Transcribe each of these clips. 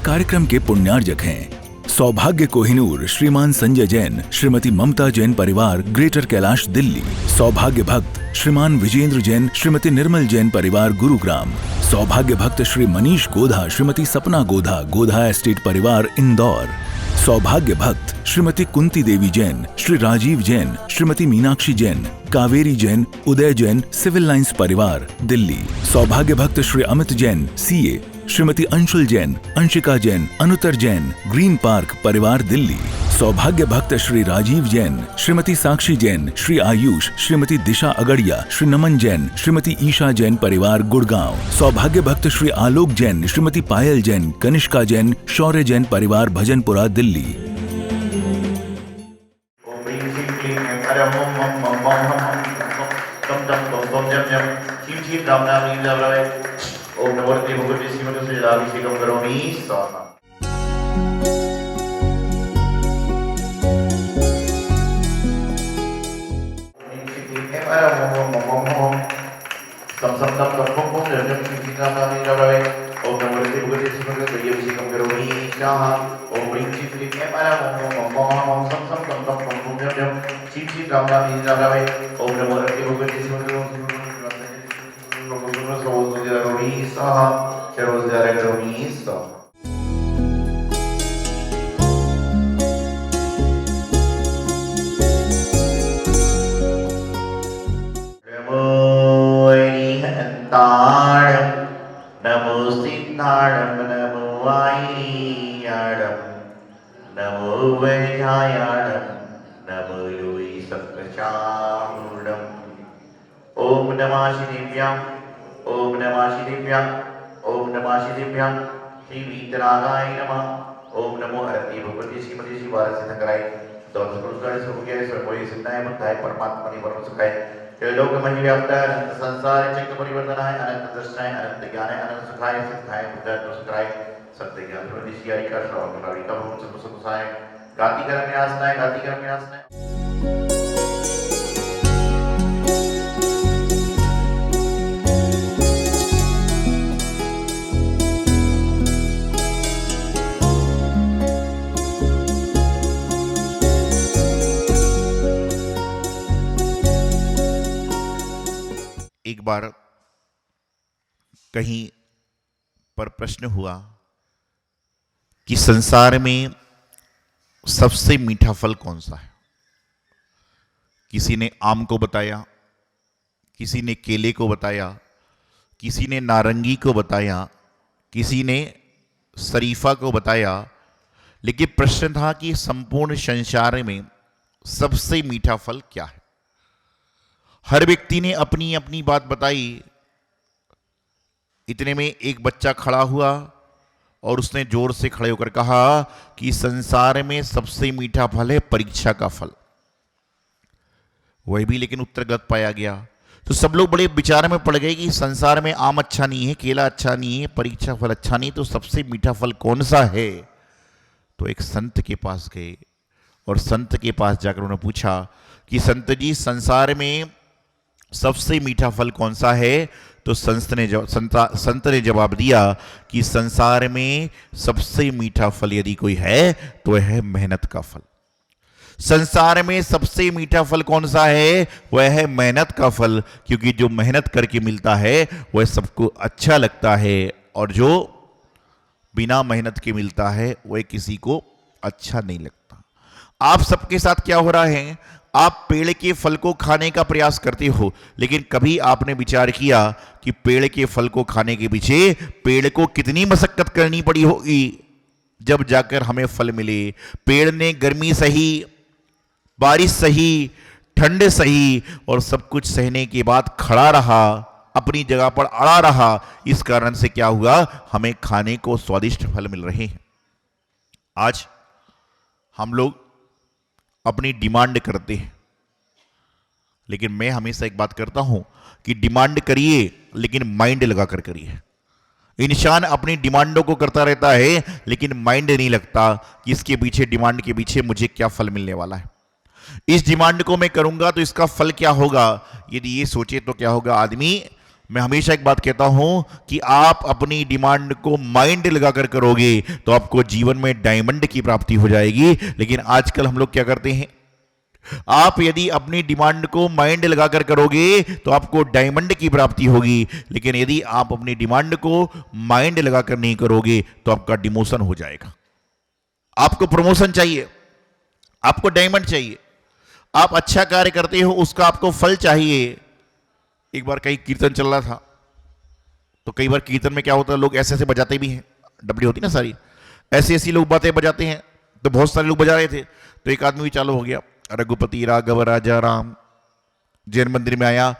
कार्यक्रम के पुण्यार्जक हैं सौभाग्य कोहिनूर श्रीमान संजय जैन, श्रीमती ममता जैन परिवार, ग्रेटर कैलाश दिल्ली। सौभाग्य भक्त श्रीमान विजेंद्र जैन, श्रीमती निर्मल जैन परिवार, गुरुग्राम। सौभाग्य भक्त श्री मनीष गोधा, श्रीमती सपना गोधा, गोधा एस्टेट परिवार, इंदौर। सौभाग्य भक्त श्रीमती कुंती देवी जैन, श्री राजीव जैन, श्रीमती मीनाक्षी जैन, कावेरी जैन, उदय जैन, सिविल लाइंस परिवार, दिल्ली। सौभाग्य भक्त Shri Amit Jain, CA, Shrimati Anshul Jain, Anshika Jain, Anuttar Jain, green park परिवार, दिल्ली। सौभाग्य भक्त श्री राजीव जैन, श्रीमती साक्षी जैन, श्री आयुष, श्रीमती दिशा अगड़िया, श्री नमन जैन, श्रीमती ईशा जैन परिवार, गुड़गांव। सौभाग्य भक्त श्री आलोक जैन, श्रीमती पायल जैन, कनिष्का जैन, शौर्य जैन परिवार, भजनपुरा, दिल्ली। ओम नमो भगवते श्रीमते श्रीराभिषेकं करोमि स्वाहा। नमो सिद्धाणं नमो वाईयाणं नमो वैधायाणं नमो योगी सत्प्रचारूढं। ओम नमः शिवेभ्यां, ओम नमः शिवेभ्यां, ओम नमः शिवेभ्यां। श्री वीतरागाय नमः। ओम नमो हरति भगवती श्रीमती श्री वारसिद्धकराय दोषपुरुषाय सुभज्ञाय सर्वोय सिद्धाय मुक्ताय परमात्मने परम सुखाय लोक महिव्याप्ताय अनंत संसार चक्र परिवर्तनाय अनंत दर्शनाय अनंत ज्ञानाय अनंत सुखाय सिद्धाय बुद्धाय सुखाय सत्य ज्ञान प्रदिशियारी का श्रवण करावी का भूम सब सुखाय गाति कर्म में आसनाय गाति कर्म में आसनाय। एक बार कहीं पर प्रश्न हुआ कि संसार में सबसे मीठा फल कौन सा है। किसी ने आम को बताया, किसी ने केले को बताया, किसी ने नारंगी को बताया, किसी ने शरीफा को बताया, लेकिन प्रश्न था कि संपूर्ण संसार में सबसे मीठा फल क्या है। हर व्यक्ति ने अपनी अपनी बात बताई। इतने में एक बच्चा खड़ा हुआ और उसने जोर से खड़े होकर कहा कि संसार में सबसे मीठा फल है परीक्षा का फल। वह भी लेकिन उत्तर गलत पाया गया। तो सब लोग बड़े विचार में पड़ गए कि संसार में आम अच्छा नहीं है, केला अच्छा नहीं है, परीक्षा फल अच्छा नहीं, तो सबसे मीठा फल कौन सा है। तो एक संत के पास गए और संत के पास जाकर उन्होंने पूछा कि संत जी, संसार में सबसे मीठा फल कौन सा है। तो संत ने जवाब दिया कि संसार में सबसे मीठा फल यदि कोई है तो वह है मेहनत का फल। संसार में सबसे मीठा फल कौन सा है, वह है मेहनत का फल, क्योंकि जो मेहनत करके मिलता है वह सबको अच्छा लगता है और जो बिना मेहनत के मिलता है वह किसी को अच्छा नहीं लगता। आप सबके साथ क्या हो रहा है, आप पेड़ के फल को खाने का प्रयास करते हो, लेकिन कभी आपने विचार किया कि पेड़ के फल को खाने के पीछे पेड़ को कितनी मशक्कत करनी पड़ी होगी जब जाकर हमें फल मिले। पेड़ ने गर्मी सही, बारिश सही, ठंड सही और सब कुछ सहने के बाद खड़ा रहा, अपनी जगह पर अड़ा रहा। इस कारण से क्या हुआ, हमें खाने को स्वादिष्ट फल मिल रहे हैं। आज हम लोग अपनी डिमांड करते हैं, लेकिन मैं हमेशा एक बात करता हूं कि डिमांड करिए लेकिन माइंड लगाकर करिए। इंसान अपनी डिमांडों को करता रहता है लेकिन माइंड नहीं लगता कि इसके पीछे, डिमांड के पीछे मुझे क्या फल मिलने वाला है। इस डिमांड को मैं करूंगा तो इसका फल क्या होगा। यदि ये सोचे तो क्या होगा, आदमी मैं हमेशा एक बात कहता हूं कि आप अपनी डिमांड को माइंड लगाकर करोगे तो आपको जीवन में डायमंड की प्राप्ति हो जाएगी। लेकिन आजकल हम लोग क्या करते हैं, आप यदि अपनी डिमांड को माइंड लगाकर करोगे तो आपको डायमंड की प्राप्ति होगी, लेकिन यदि आप अपनी डिमांड को माइंड लगाकर नहीं करोगे तो आपका डिमोशन हो जाएगा। आपको प्रमोशन चाहिए, आपको डायमंड चाहिए, आप अच्छा कार्य करते हो उसका आपको फल चाहिए। एक बार कहीं कीर्तन चल रहा था, तो कई बार कीर्तन में क्या होता है, लोग ऐसे ऐसे बजाते भी हैं, डबली होती ना सारी, ऐसी ऐसी लोग बातें बजाते हैं। तो बहुत सारे लोग बजा रहे थे, तो एक आदमी भी चालू हो गया, रघुपति राघव राजा राम। जैन मंदिर में आया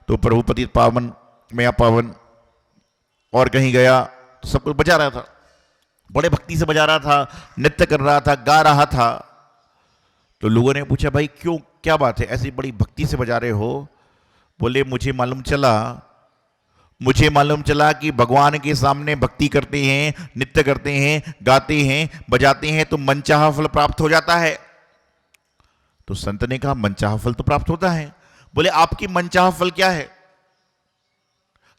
तो प्रभुपति पावन मैं पावन, और कहीं गया तो सब कुछ बजा रहा था, बड़े भक्ति से बजा रहा था, नृत्य कर रहा था, गा रहा था। तो लोगों ने पूछा, भाई क्यों, क्या बात है, ऐसी बड़ी भक्ति से बजा रहे हो? बोले मुझे मालूम चला कि भगवान के सामने भक्ति करते हैं, नृत्य करते हैं, गाते हैं, बजाते हैं तो मनचाहा फल प्राप्त हो जाता है। तो संत ने कहा मनचाहा फल तो प्राप्त होता है। बोले आपकी मनचाहा फल क्या है,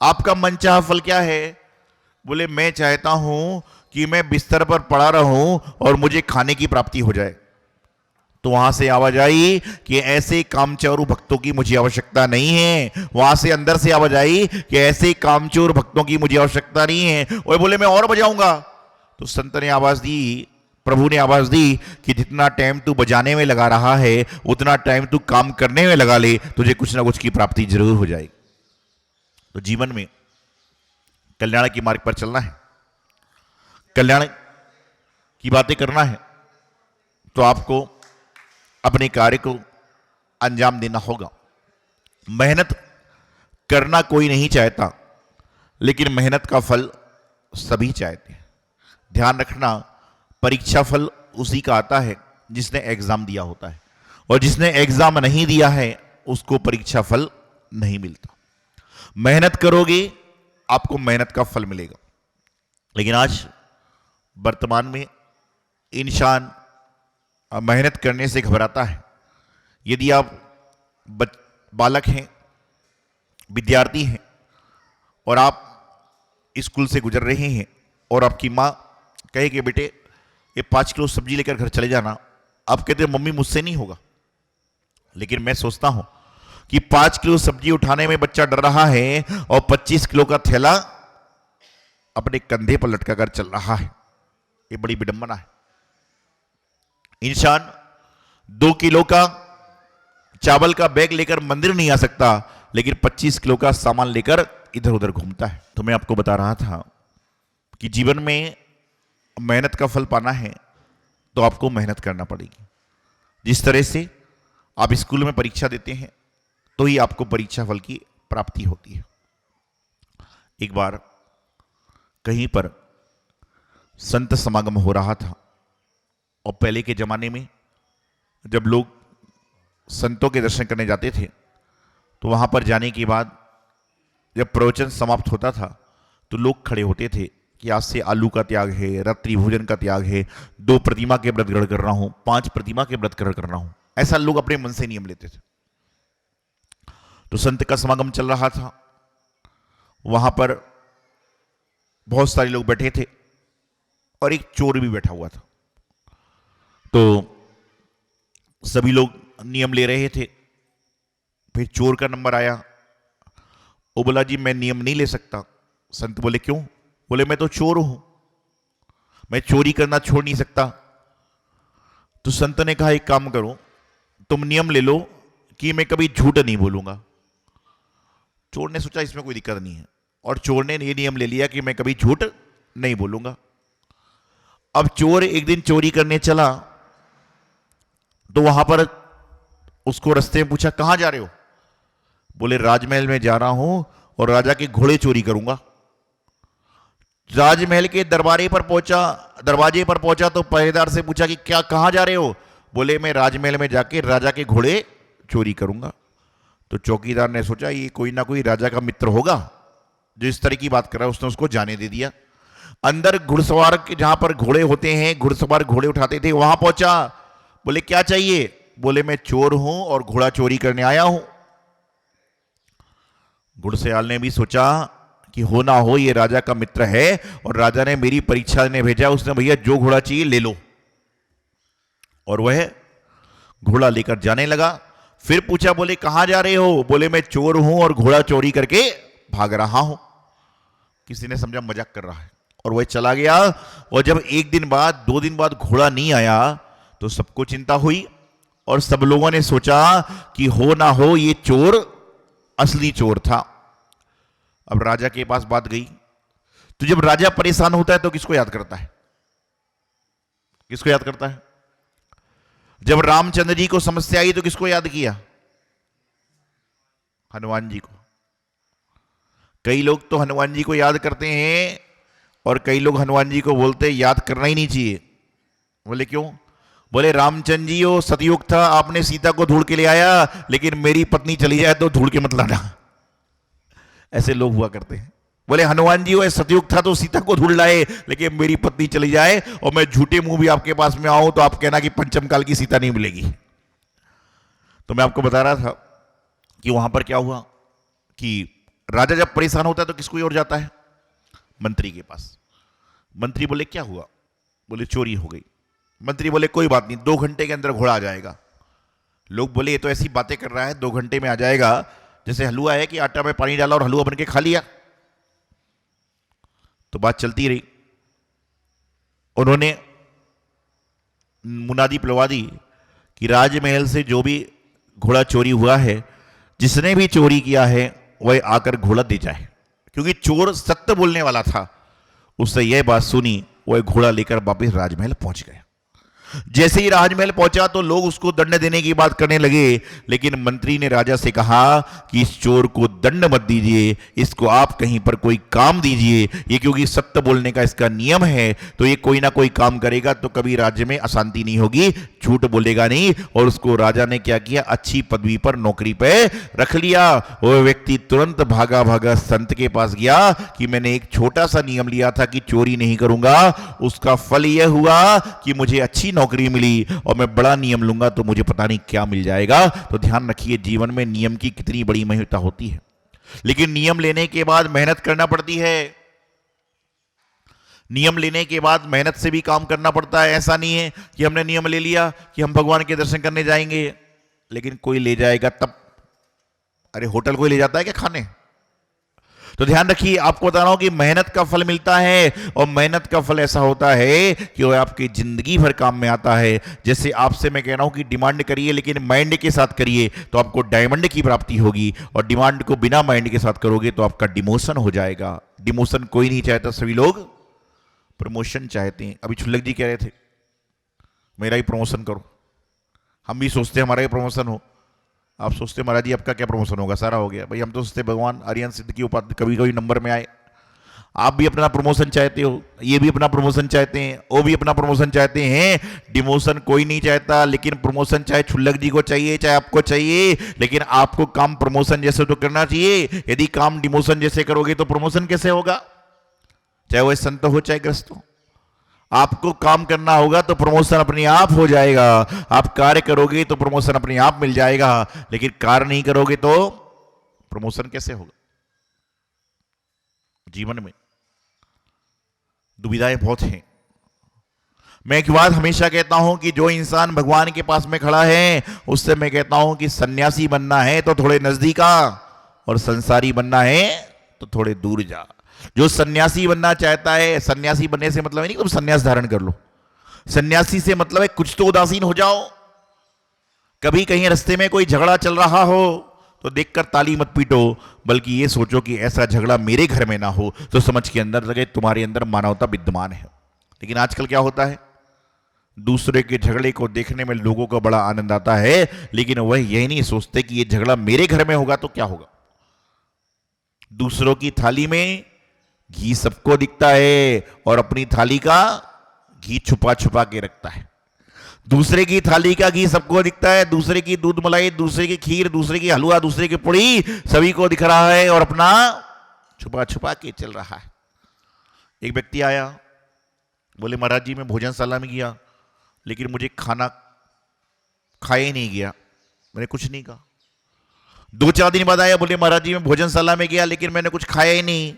आपका मनचाहा फल क्या है? बोले मैं चाहता हूं कि मैं बिस्तर पर पड़ा रहूं और मुझे खाने की प्राप्ति हो जाए। तो वहां से आवाज आई कि ऐसे कामचोर भक्तों की मुझे आवश्यकता नहीं है। वहां से अंदर से आवाज आई कि ऐसे कामचोर भक्तों की मुझे आवश्यकता नहीं है। और बोले मैं और बजाऊंगा। तो संत ने आवाज दी, प्रभु ने आवाज दी कि जितना टाइम तू बजाने में लगा रहा है उतना टाइम तू काम करने में लगा ले, तुझे कुछ ना कुछ की प्राप्ति जरूर हो जाएगी। तो जीवन में कल्याण के मार्ग पर चलना है, कल्याण की बातें करना है, तो आपको अपने कार्य को अंजाम देना होगा। मेहनत करना कोई नहीं चाहता, लेकिन मेहनत का फल सभी चाहते हैं। ध्यान रखना, परीक्षा फल उसी का आता है जिसने एग्जाम दिया होता है, और जिसने एग्जाम नहीं दिया है उसको परीक्षा फल नहीं मिलता। मेहनत करोगे आपको मेहनत का फल मिलेगा। लेकिन आज वर्तमान में इंसान मेहनत करने से घबराता है। यदि आप बालक हैं, विद्यार्थी हैं, और आप स्कूल से गुजर रहे हैं और आपकी माँ कहे कि बेटे ये 5 किलो सब्जी लेकर घर चले जाना, आप कहते हैं मम्मी मुझसे नहीं होगा। लेकिन मैं सोचता हूं कि 5 किलो सब्जी उठाने में बच्चा डर रहा है और 25 किलो का थैला अपने कंधे पर लटका कर चल रहा है। ये बड़ी विडंबना है। इंसान 2 किलो का चावल का बैग लेकर मंदिर नहीं आ सकता, लेकिन 25 किलो का सामान लेकर इधर उधर घूमता है। तो मैं आपको बता रहा था कि जीवन में मेहनत का फल पाना है तो आपको मेहनत करना पड़ेगी। जिस तरह से आप स्कूल में परीक्षा देते हैं तो ही आपको परीक्षा फल की प्राप्ति होती है। एक बार कहीं पर संत समागम हो रहा था, और पहले के जमाने में जब लोग संतों के दर्शन करने जाते थे तो वहां पर जाने के बाद जब प्रवचन समाप्त होता था तो लोग खड़े होते थे कि आज से आलू का त्याग है, रात्रि भोजन का त्याग है, 2 प्रतिमा के व्रत ग्रहण कर रहा हूं, 5 प्रतिमा के व्रत ग्रहण कर रहा हूं। ऐसा लोग अपने मन से नियम लेते थे। तो संत का समागम चल रहा था, वहां पर बहुत सारे लोग बैठे थे और एक चोर भी बैठा हुआ था। तो सभी लोग नियम ले रहे थे। फिर चोर का नंबर आया। वो बोला जी मैं नियम नहीं ले सकता। संत बोले क्यों? बोले मैं तो चोर हूं, मैं चोरी करना छोड़ नहीं सकता। तो संत ने कहा एक काम करो, तुम नियम ले लो कि मैं कभी झूठ नहीं बोलूंगा। चोर ने सोचा इसमें कोई दिक्कत नहीं है, और चोर ने ये नियम ले लिया कि मैं कभी झूठ नहीं बोलूंगा। अब चोर एक दिन चोरी करने चला तो वहां पर उसको रास्ते में पूछा कहां जा रहे हो? बोले राजमहल में जा रहा हूं और राजा के घोड़े चोरी करूंगा। राजमहल के दरबारे पर पहुंचा, दरवाजे पर पहुंचा तो पहरेदार से पूछा कि क्या कहां जा रहे हो? बोले मैं राजमहल में जाके राजा के घोड़े चोरी करूंगा। तो चौकीदार ने सोचा ये कोई ना कोई राजा का मित्र होगा जो इस तरह की बात कर रहा है, उसने उसको जाने दे दिया। अंदर घुड़सवार के जहां पर घोड़े होते हैं, घुड़सवार घोड़े उठाते थे, वहां पहुंचा। बोले क्या चाहिए? बोले मैं चोर हूं और घोड़ा चोरी करने आया हूं। घुड़सैयाल ने भी सोचा कि हो ना हो ये राजा का मित्र है और राजा ने मेरी परीक्षा ने भेजा, उसने भैया जो घोड़ा चाहिए ले लो। और वह घोड़ा लेकर जाने लगा। फिर पूछा, बोले कहां जा रहे हो? बोले मैं चोर हूं और घोड़ा चोरी करके भाग रहा हूं। किसी ने समझा मजाक कर रहा है और वह चला गया। और जब एक दिन बाद 2 दिन बाद घोड़ा नहीं आया तो सबको चिंता हुई और सब लोगों ने सोचा कि हो ना हो ये चोर असली चोर था। अब राजा के पास बात गई। तो जब राजा परेशान होता है तो किसको याद करता है? किसको याद करता है? जब रामचंद्र जी को समस्या आई तो किसको याद किया? हनुमान जी को। कई लोग तो हनुमान जी को याद करते हैं और कई लोग हनुमान जी को बोलते हैं याद करना ही नहीं चाहिए। बोले क्यों? बोले रामचंद्र जी वो सतयुग था, आपने सीता को ढूंढ के ले आया, लेकिन मेरी पत्नी चली जाए तो ढूंढ के मत लाना। ऐसे लोग हुआ करते हैं। बोले हनुमान जी वो सतयुग था तो सीता को ढूंढ लाए, लेकिन मेरी पत्नी चली जाए और मैं झूठे मुंह भी आपके पास में आऊं तो आप कहना कि पंचम काल की सीता नहीं मिलेगी। तो मैं आपको बता रहा था कि वहां पर क्या हुआ कि राजा जब परेशान होता है तो किसको ओर जाता है? मंत्री के पास। मंत्री बोले क्या हुआ? बोले चोरी हो गई। मंत्री बोले कोई बात नहीं, 2 घंटे के अंदर घोड़ा आ जाएगा। लोग बोले ये तो ऐसी बातें कर रहा है, 2 घंटे में आ जाएगा, जैसे हलवा है कि आटा में पानी डाला और हलवा बन के खा लिया। तो बात चलती रही। उन्होंने मुनादी पिलवा दी कि राजमहल से जो भी घोड़ा चोरी हुआ है, जिसने भी चोरी किया है वह आकर घोड़ा दे जाए, क्योंकि चोर सत्य बोलने वाला था। उससे यह बात सुनी, वह घोड़ा लेकर वापस राजमहल पहुंच गया। जैसे ही राजमहल पहुंचा तो लोग उसको दंड देने की बात करने लगे, लेकिन मंत्री ने राजा से कहा कि इस चोर को दंड मत दीजिए, इसको आप कहीं पर कोई काम दीजिए, ये क्योंकि सत्य बोलने का इसका नियम है, तो ये कोई ना कोई काम करेगा तो कभी राज्य में अशांति नहीं होगी, झूठ बोलेगा नहीं। और उसको राजा ने क्या किया? अच्छी पदवी पर, नौकरी पे रख लिया। वह व्यक्ति तुरंत भागा भागा संत के पास गया कि मैंने एक छोटा सा नियम लिया था कि चोरी नहीं करूंगा, उसका फल यह हुआ कि मुझे अच्छी नौकरी मिली, और मैं बड़ा नियम लूंगा तो मुझे पता नहीं क्या मिल जाएगा। तो ध्यान रखिए, जीवन में नियम की कितनी बड़ी महत्ता होती है, लेकिन नियम लेने के बाद मेहनत करना पड़ती है। नियम लेने के बाद मेहनत से भी काम करना पड़ता है। ऐसा नहीं है कि हमने नियम ले लिया कि हम भगवान के दर्शन करने जाएंगे, लेकिन कोई ले जाएगा तब। अरे होटल कोई ले जाता है क्या खाने? तो ध्यान रखिए, आपको बता रहा हूं कि मेहनत का फल मिलता है, और मेहनत का फल ऐसा होता है कि वह आपकी जिंदगी भर काम में आता है। जैसे आपसे मैं कह रहा हूं कि डिमांड करिए, लेकिन माइंड के साथ करिए तो आपको डायमंड की प्राप्ति होगी, और डिमांड को बिना माइंड के साथ करोगे तो आपका डिमोशन हो जाएगा। डिमोशन कोई नहीं चाहता, सभी लोग प्रमोशन चाहते हैं। अभी छुल्लक जी कह रहे थे मेरा ही प्रमोशन करो, हम भी सोचते हैं हमारा ही प्रमोशन हो। आप सोचते महाराज जी आपका क्या प्रमोशन होगा? सारा हो गया। भाई हम तो सोचते भगवान आर्यन सिद्ध की उपाधि कभी कभी नंबर में आए। आप भी अपना प्रमोशन चाहते हो, ये भी अपना प्रमोशन चाहते हैं, वो भी अपना प्रमोशन चाहते हैं। डिमोशन कोई नहीं चाहता, लेकिन प्रमोशन चाहे छुल्लक जी को चाहिए चाहे आपको चाहिए, लेकिन आपको काम प्रमोशन जैसे तो करना चाहिए। यदि काम डिमोशन जैसे करोगे तो प्रमोशन कैसे होगा? चाहे वह संत हो चाहे ग्रस्त हो, आपको काम करना होगा तो प्रमोशन अपने आप हो जाएगा। आप कार्य करोगे तो प्रमोशन अपने आप मिल जाएगा, लेकिन कार्य नहीं करोगे तो प्रमोशन कैसे होगा? जीवन में दुविधाएं बहुत हैं। मैं एक बात हमेशा कहता हूं कि जो इंसान भगवान के पास में खड़ा है, उससे मैं कहता हूं कि सन्यासी बनना है तो थोड़े नजदीक आ, और संसारी बनना है तो थोड़े दूर जा। जो सन्यासी बनना चाहता है, सन्यासी बनने से मतलब है नहीं तुम सन्यास धारण कर लो, सन्यासी से मतलब है कुछ तो उदासीन हो जाओ। कभी कहीं रास्ते में कोई झगड़ा चल रहा हो तो देखकर ताली मत पीटो, बल्कि ये सोचो कि ऐसा झगड़ा मेरे घर में ना हो, तो समझ के अंदर लगे तुम्हारे अंदर मानवता विद्यमान है। लेकिन आजकल क्या होता है, दूसरे के झगड़े को देखने में लोगों को बड़ा आनंद आता है, लेकिन वह यही नहीं सोचते कि ये झगड़ा मेरे घर में होगा तो क्या होगा। दूसरों की थाली में घी सबको दिखता है, और अपनी थाली का घी छुपा छुपा के रखता है। दूसरे की थाली का घी सबको दिखता है, दूसरे की दूध मलाई, दूसरे की खीर, दूसरे की हलवा, दूसरे की पुड़ी सभी को दिख रहा है, और अपना छुपा छुपा के चल रहा है। एक व्यक्ति आया, बोले महाराज जी मैं भोजनशाला में गया, लेकिन मुझे खाना खाए नहीं गया। मैंने कुछ नहीं कहा। 2-4 दिन बाद आया, बोले महाराज जी मैं भोजनशाला में गया लेकिन मैंने कुछ खाया ही नहीं।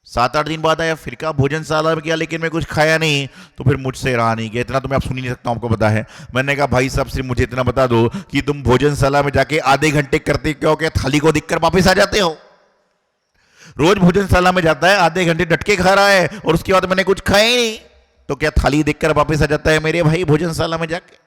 7-8 दिन बाद आया, फिर कहा भोजनशाला में गया लेकिन मैं कुछ खाया नहीं। तो फिर मुझसे रहा नहीं गया, इतना तो मैं आप सुन ही नहीं सकता हूं, आपको पता है। मैंने कहा भाई साहब सिर्फ मुझे इतना बता दो कि तुम भोजनशाला में जाके आधे घंटे करते क्यों, क्या थाली को देखकर वापस आ जाते हो? रोज भोजनशाला में जाता है, आधे घंटे डटके खा रहा है और उसके बाद मैंने कुछ खाया ही नहीं, तो क्या थाली देखकर वापस आ जाता है मेरे भाई भोजनशाला में जाके?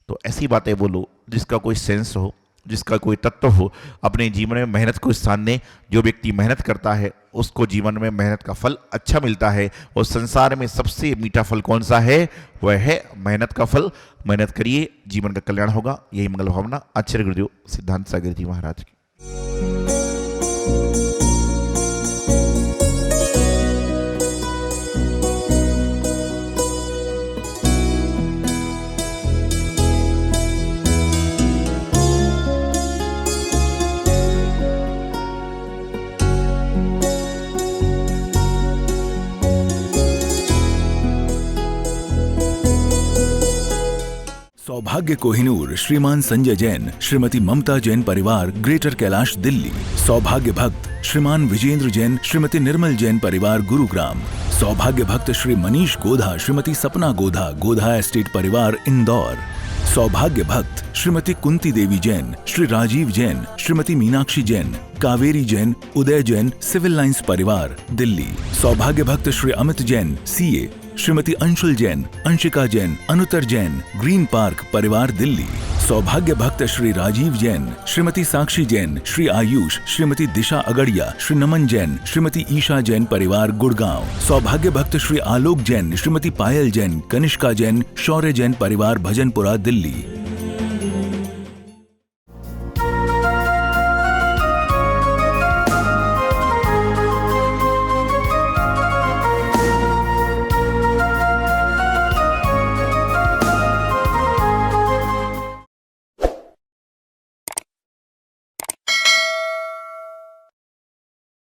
तो ऐसी बातें बोलो जिसका कोई सेंस हो, जिसका कोई तत्व हो। अपने जीवन में मेहनत को स्थान दें। जो व्यक्ति मेहनत करता है उसको जीवन में मेहनत का फल अच्छा मिलता है। और संसार में सबसे मीठा फल कौन सा है? वह है मेहनत का फल। मेहनत करिए, जीवन का कल्याण होगा। यही मंगल भावना आचार्य गुरुदेव सिद्धांत सागर जी महाराज की। सौभाग्य कोहिनूर श्रीमान संजय जैन, श्रीमती ममता जैन परिवार, ग्रेटर कैलाश दिल्ली। सौभाग्य भक्त श्रीमान विजेंद्र जैन, श्रीमती निर्मल जैन परिवार, गुरुग्राम। सौभाग्य भक्त श्री मनीष गोधा, श्रीमती सपना गोधा, गोधा एस्टेट परिवार, इंदौर। सौभाग्य भक्त श्रीमती कुंती देवी जैन, श्री राजीव जैन, श्रीमती मीनाक्षी जैन, कावेरी जैन, उदय जैन, सिविल लाइंस परिवार, दिल्ली। सौभाग्य भक्त Shri Amit Jain, CA, Shrimati Anshul Jain, Anshika Jain, Anuttar Jain, green park परिवार, दिल्ली। सौभाग्य भक्त श्री राजीव जैन, श्रीमती साक्षी जैन, श्री आयुष, श्रीमती दिशा अगड़िया, श्री नमन जैन, श्रीमती ईशा जैन परिवार, गुड़गांव। सौभाग्य भक्त श्री आलोक जैन, श्रीमती पायल जैन, कनिष्का जैन, शौर्य जैन परिवार, भजनपुरा, दिल्ली।